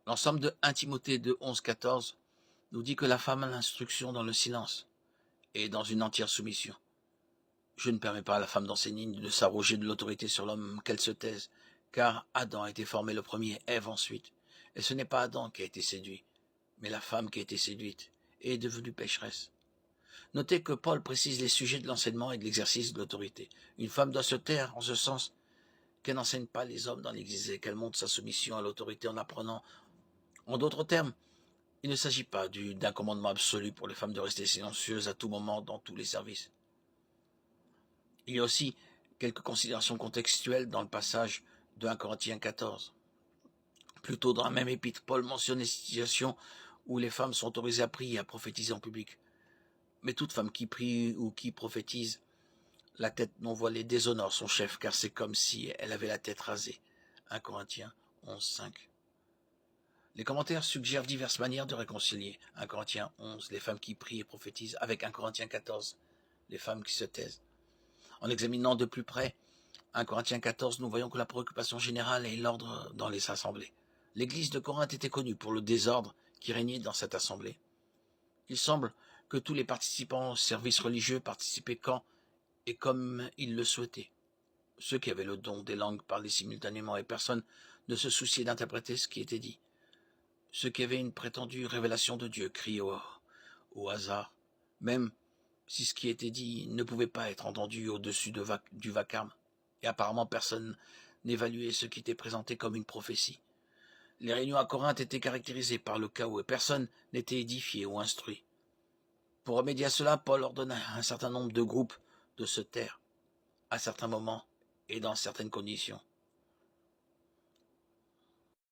L'ensemble de 1 Timothée 2, 11-14 nous dit que la femme a l'instruction dans le silence et dans une entière soumission. Je ne permets pas à la femme d'enseigner ni de s'arroger de l'autorité sur l'homme qu'elle se taise, car Adam a été formé le premier, Ève ensuite. Et ce n'est pas Adam qui a été séduit, mais la femme qui a été séduite et est devenue pécheresse. Notez que Paul précise les sujets de l'enseignement et de l'exercice de l'autorité. Une femme doit se taire en ce sens qu'elle n'enseigne pas les hommes dans l'Église et qu'elle montre sa soumission à l'autorité en apprenant. En d'autres termes, il ne s'agit pas d'un commandement absolu pour les femmes de rester silencieuses à tout moment dans tous les services. Il y a aussi quelques considérations contextuelles dans le passage de 1 Corinthiens 14. Plus tôt dans la même épître, Paul mentionne les situations où les femmes sont autorisées à prier et à prophétiser en public. Mais toute femme qui prie ou qui prophétise, la tête non voilée déshonore son chef, car c'est comme si elle avait la tête rasée. 1 Corinthiens 11.5. Les commentaires suggèrent diverses manières de réconcilier 1 Corinthiens 11, les femmes qui prient et prophétisent, avec 1 Corinthiens 14, les femmes qui se taisent. En examinant de plus près 1 Corinthiens 14, nous voyons que la préoccupation générale est l'ordre dans les assemblées. L'église de Corinthe était connue pour le désordre qui régnait dans cette assemblée. Il semble que tous les participants au service religieux participaient quand et comme ils le souhaitaient. Ceux qui avaient le don des langues parlaient simultanément et personne ne se souciait d'interpréter ce qui était dit. Ceux qui avaient une prétendue révélation de Dieu criaient au hasard, même si ce qui était dit ne pouvait pas être entendu au-dessus du vacarme, et apparemment personne n'évaluait ce qui était présenté comme une prophétie. Les réunions à Corinthe étaient caractérisées par le chaos et personne n'était édifié ou instruit. Pour remédier à cela, Paul ordonna à un certain nombre de groupes de se taire, à certains moments et dans certaines conditions.